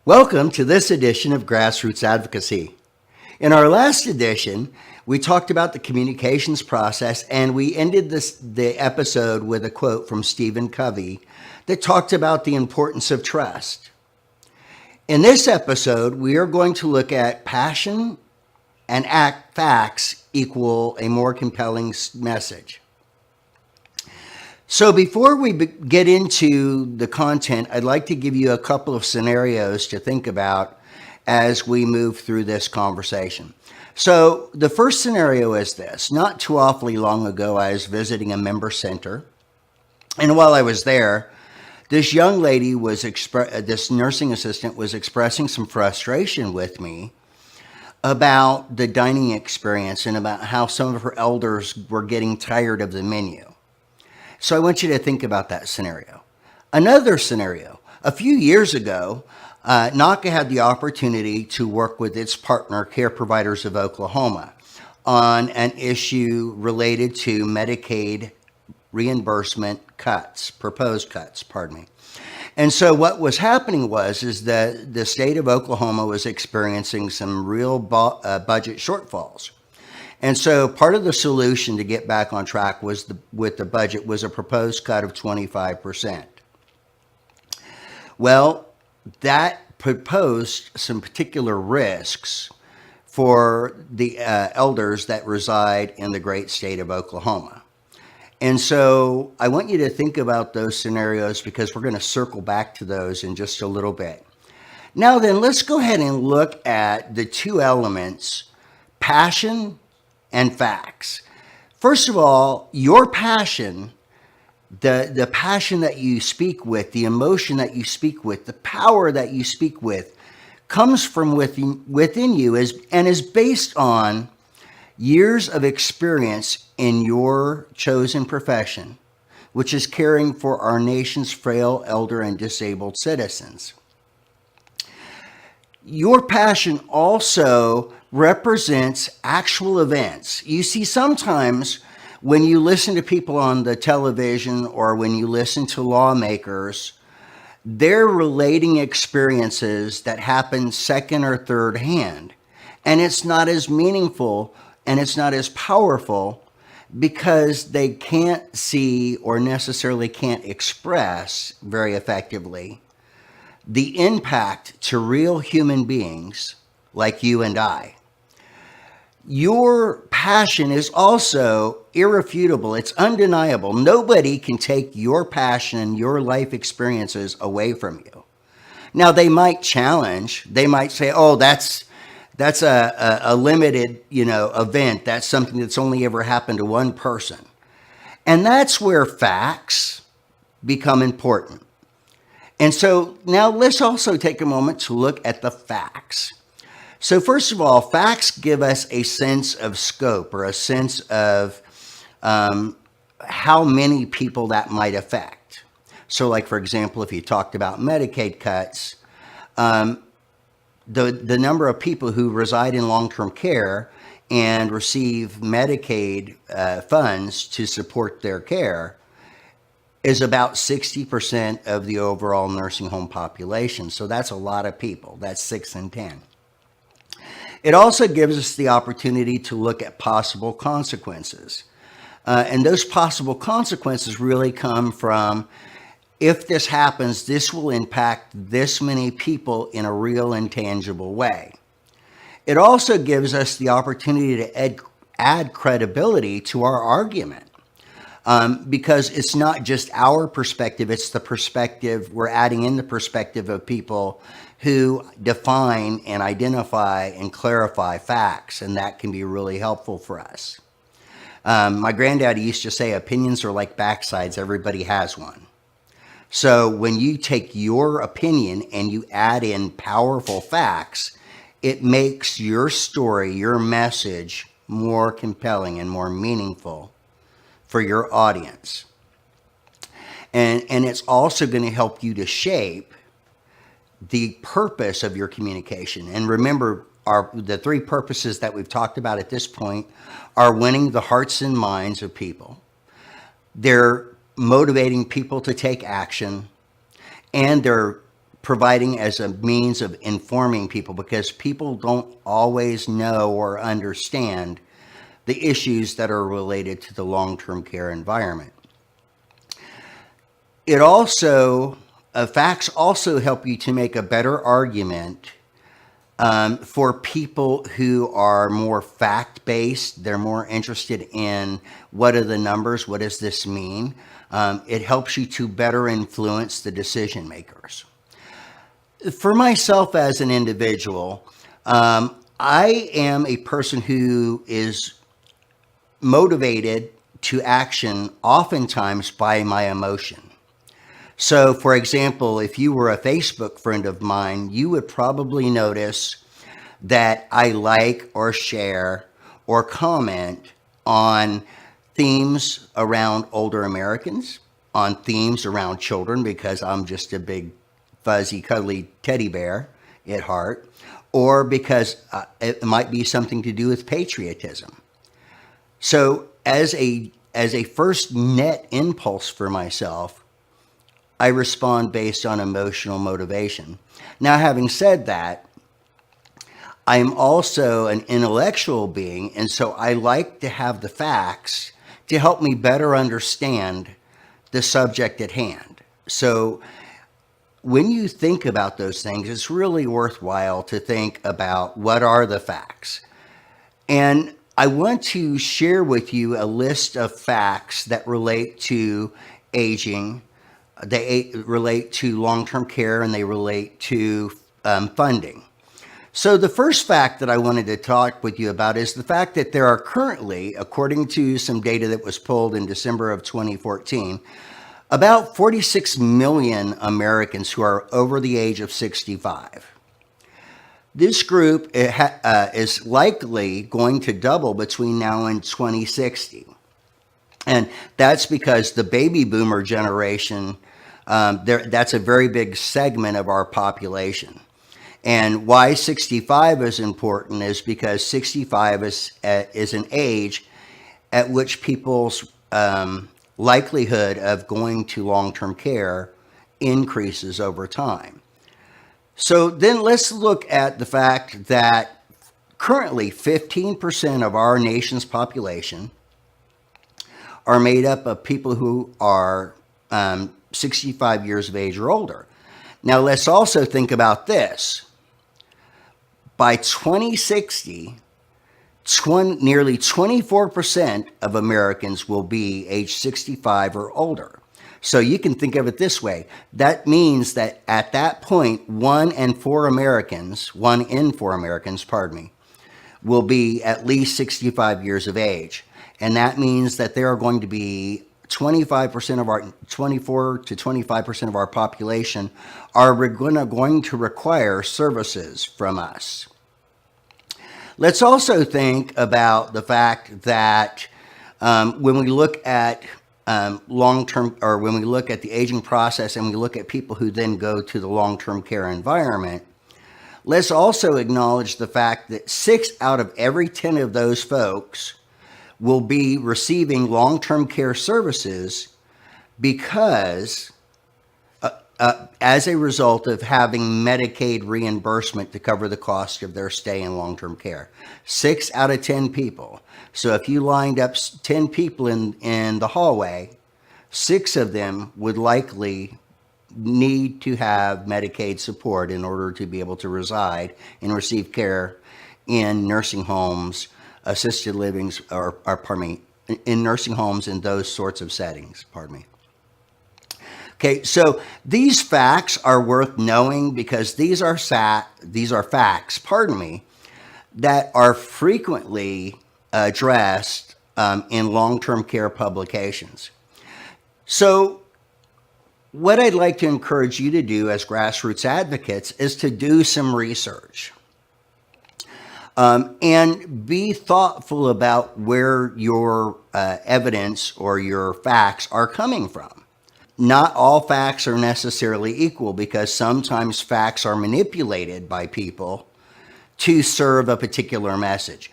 Welcome to this edition of Grassroots Advocacy. In our last edition, we talked about the communications process, and we ended the episode with a quote from Stephen Covey that talked about the importance of trust. In this episode, we are going to look at passion and facts equal a more compelling message. So before we get into the content, I'd like to give you a couple of scenarios to think about as we move through this conversation. So the first scenario is this. Not too awfully long ago, I was visiting a member center. And while I was there, this young lady this nursing assistant was expressing some frustration with me about the dining experience and about how some of her elders were getting tired of the menu. So I want you to think about that scenario. Another scenario, a few years ago, NACA had the opportunity to work with its partner, Care Providers of Oklahoma, on an issue related to Medicaid reimbursement proposed cuts. And so what was happening is that the state of Oklahoma was experiencing some real budget shortfalls. And so part of the solution to get back on track with the budget was a proposed cut of 25%. Well, that proposed some particular risks for the elders that reside in the great state of Oklahoma. And so I want you to think about those scenarios because we're going to circle back to those in just a little bit. Now then, let's go ahead and look at the two elements, passion and facts. First of all, your passion, the passion that you speak with, the emotion that you speak with, the power that you speak with, comes from within you and is based on years of experience in your chosen profession, which is caring for our nation's frail, elder, and disabled citizens. Your passion also represents actual events. You see, sometimes when you listen to people on the television or when you listen to lawmakers, they're relating experiences that happen second or third hand. And it's not as meaningful and it's not as powerful because they can't see or necessarily can't express very effectively the impact to real human beings like you and I. Your passion is also irrefutable. It's undeniable. Nobody can take your passion and your life experiences away from you. Now, they might challenge. They might say, oh, that's a limited, event. That's something that's only ever happened to one person. And that's where facts become important. And so now let's also take a moment to look at the facts. So first of all, facts give us a sense of scope or a sense of how many people that might affect. So like, for example, if you talked about Medicaid cuts, the number of people who reside in long-term care and receive Medicaid funds to support their care is about 60% of the overall nursing home population. So that's a lot of people. That's 6 in 10. It also gives us the opportunity to look at possible consequences. And those possible consequences really come from, if this happens, this will impact this many people in a real and tangible way. It also gives us the opportunity to add credibility to our argument. Because it's not just our perspective, it's the perspective, we're adding in the perspective of people who define and identify and clarify facts, and that can be really helpful for us. My granddaddy used to say, opinions are like backsides, everybody has one. So when you take your opinion and you add in powerful facts, it makes your story, your message more compelling and more meaningful for your audience. And it's also going to help you to shape the purpose of your communication. And remember, the three purposes that we've talked about at this point are winning the hearts and minds of people. They're motivating people to take action, and they're providing as a means of informing people, because people don't always know or understand the issues that are related to the long-term care environment. It also, facts also help you to make a better argument for people who are more fact-based. They're more interested in what are the numbers, what does this mean? It helps you to better influence the decision makers. For myself as an individual, I am a person who is motivated to action oftentimes by my emotion. So, for example, if you were a Facebook friend of mine, you would probably notice that I like or share or comment on themes around older Americans, on themes around children, because I'm just a big, fuzzy, cuddly teddy bear at heart, or because it might be something to do with patriotism. So, as a first net impulse for myself, I respond based on emotional motivation. Now, having said that, I am also an intellectual being, and so I like to have the facts to help me better understand the subject at hand. So when you think about those things, it's really worthwhile to think about what are the facts. And I want to share with you a list of facts that relate to aging. They relate to long-term care, and they relate to funding. So the first fact that I wanted to talk with you about is the fact that there are currently, according to some data that was pulled in December of 2014, about 46 million Americans who are over the age of 65. This group is likely going to double between now and 2060. And that's because the baby boomer generation, that's a very big segment of our population. And why 65 is important is because 65 is an age at which people's likelihood of going to long-term care increases over time. So then let's look at the fact that currently 15% of our nation's population are made up of people who are 65 years of age or older. Now let's also think about this. By 2060, nearly 24% of Americans will be age 65 or older. So you can think of it this way. That means that at that point, one in four Americans, will be at least 65 years of age. And that means that there are going to be 24 to 25% of our population are going to require services from us. Let's also think about the fact that when we look at long-term, or when we look at the aging process and we look at people who then go to the long-term care environment, let's also acknowledge the fact that 6 out of every 10 of those folks will be receiving long-term care services because as a result of having Medicaid reimbursement to cover the cost of their stay in long-term care. 6 out of 10 people. So if you lined up 10 people in the hallway, 6 of them would likely need to have Medicaid support in order to be able to reside and receive care in nursing homes, assisted livings, in nursing homes and those sorts of settings, Okay, so these facts are worth knowing because these are facts, that are frequently addressed in long-term care publications. So what I'd like to encourage you to do as grassroots advocates is to do some research. And be thoughtful about where your evidence or your facts are coming from. Not all facts are necessarily equal because sometimes facts are manipulated by people to serve a particular message.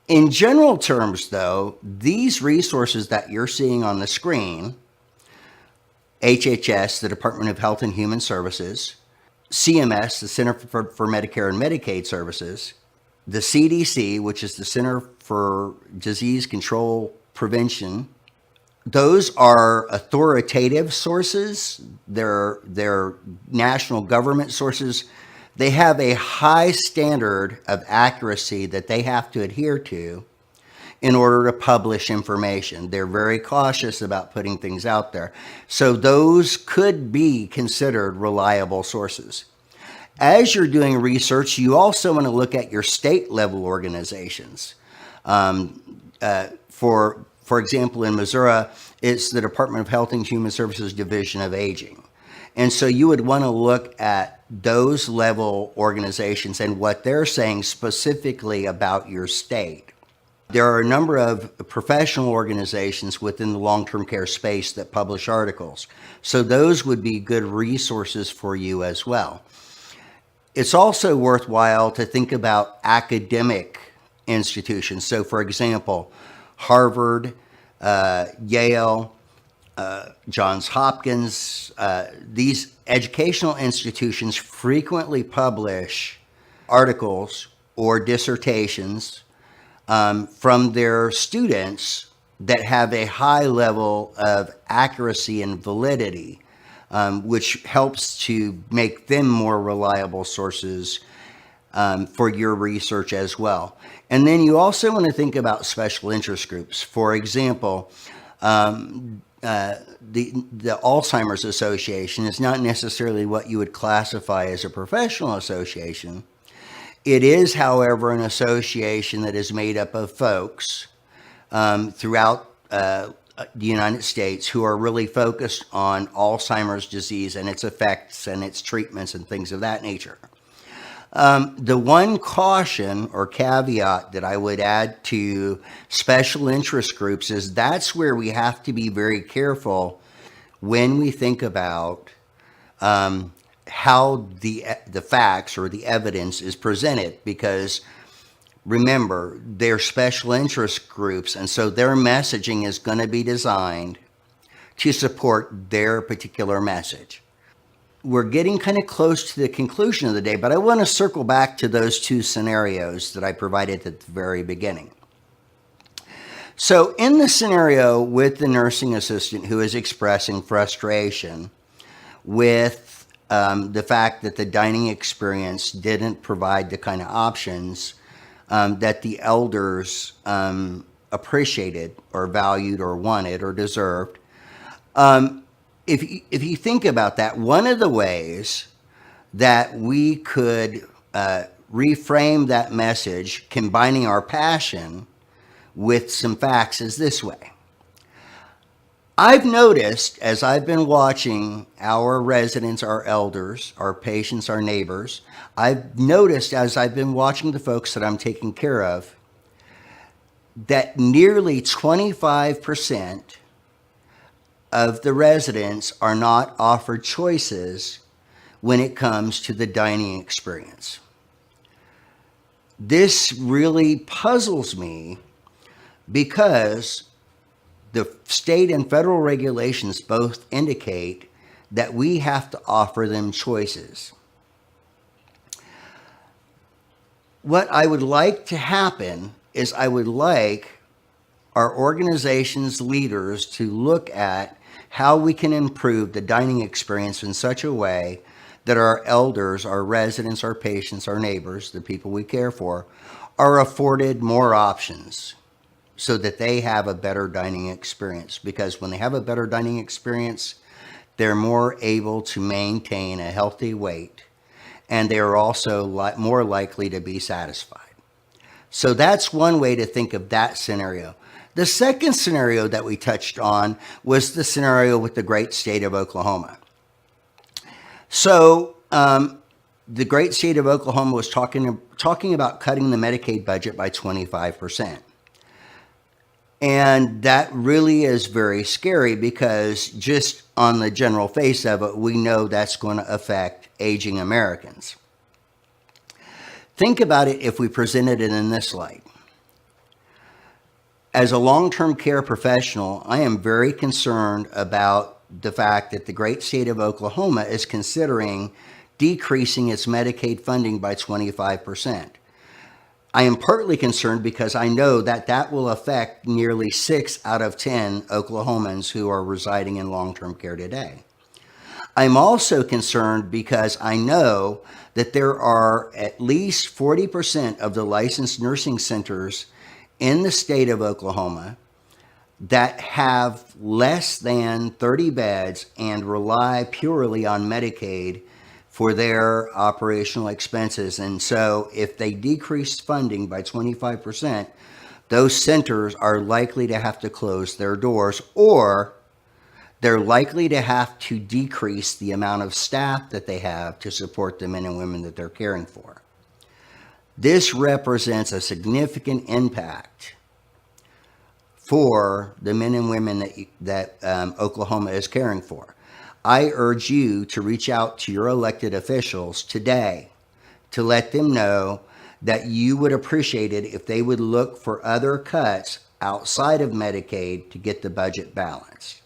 In general terms, though, these resources that you're seeing on the screen, HHS, the Department of Health and Human Services, CMS, the Center for Medicare and Medicaid Services, the CDC, which is the Center for Disease Control Prevention. Those are authoritative sources. They're national government sources. They have a high standard of accuracy that they have to adhere to in order to publish information. They're very cautious about putting things out there. So those could be considered reliable sources. As you're doing research, you also want to look at your state level organizations. For example, in Missouri, it's the Department of Health and Human Services Division of Aging. And so you would want to look at those level organizations and what they're saying specifically about your state. There are a number of professional organizations within the long-term care space that publish articles. So those would be good resources for you as well. It's also worthwhile to think about academic institutions. So for example, Harvard, Yale, Johns Hopkins, these educational institutions frequently publish articles or dissertations from their students that have a high level of accuracy and validity, which helps to make them more reliable sources for your research as well. And then you also want to think about special interest groups. For example, the Alzheimer's Association is not necessarily what you would classify as a professional association. It is, however, an association that is made up of folks throughout the United States who are really focused on Alzheimer's disease and its effects and its treatments and things of that nature. The one caution or caveat that I would add to special interest groups is that's where we have to be very careful when we think about how the facts or the evidence is presented, because remember, they're special interest groups, and so their messaging is going to be designed to support their particular message. We're getting kind of close to the conclusion of the day, but I want to circle back to those two scenarios that I provided at the very beginning. So in the scenario with the nursing assistant who is expressing frustration with the fact that the dining experience didn't provide the kind of options that the elders appreciated or valued or wanted or deserved, if you think about that, one of the ways that we could reframe that message, combining our passion with some facts, is this way. I've noticed as I've been watching our residents, our elders, our patients, our neighbors, I've noticed as I've been watching the folks that I'm taking care of, that nearly 25% of the residents are not offered choices when it comes to the dining experience. This really puzzles me because the state and federal regulations both indicate that we have to offer them choices. What I would like to happen is I would like our organization's leaders to look at how we can improve the dining experience in such a way that our elders, our residents, our patients, our neighbors, the people we care for, are afforded more options so that they have a better dining experience. Because when they have a better dining experience, they're more able to maintain a healthy weight, and they are also more likely to be satisfied. So that's one way to think of that scenario. The second scenario that we touched on was the scenario with the great state of Oklahoma. So the great state of Oklahoma was talking about cutting the Medicaid budget by 25%. And that really is very scary because just on the general face of it, we know that's going to affect aging Americans. Think about it if we presented it in this light. As a long-term care professional, I am very concerned about the fact that the great state of Oklahoma is considering decreasing its Medicaid funding by 25%. I am partly concerned because I know that that will affect nearly 6 out of 10 Oklahomans who are residing in long-term care today. I'm also concerned because I know that there are at least 40% of the licensed nursing centers in the state of Oklahoma that have less than 30 beds and rely purely on Medicaid for their operational expenses. And so if they decrease funding by 25%, those centers are likely to have to close their doors, or they're likely to have to decrease the amount of staff that they have to support the men and women that they're caring for. This represents a significant impact for the men and women that Oklahoma is caring for. I urge you to reach out to your elected officials today to let them know that you would appreciate it if they would look for other cuts outside of Medicaid to get the budget balanced.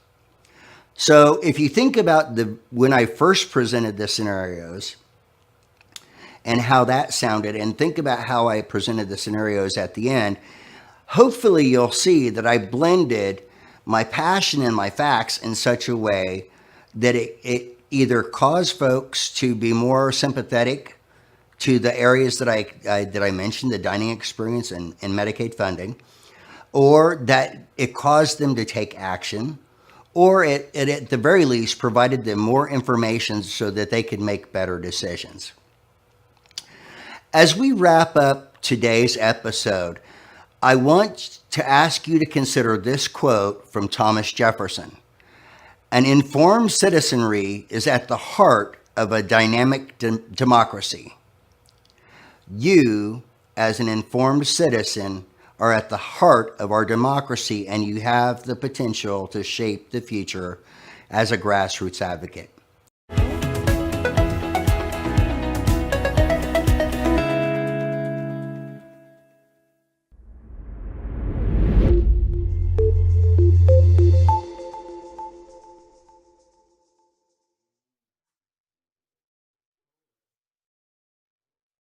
So if you think about when I first presented the scenarios and how that sounded, and think about how I presented the scenarios at the end, hopefully you'll see that I blended my passion and my facts in such a way that it either caused folks to be more sympathetic to the areas that I mentioned, the dining experience and Medicaid funding, or that it caused them to take action, or it at the very least provided them more information so that they could make better decisions. As we wrap up today's episode, I want to ask you to consider this quote from Thomas Jefferson. An informed citizenry is at the heart of a dynamic democracy. You, as an informed citizen, are at the heart of our democracy, and you have the potential to shape the future as a grassroots advocate.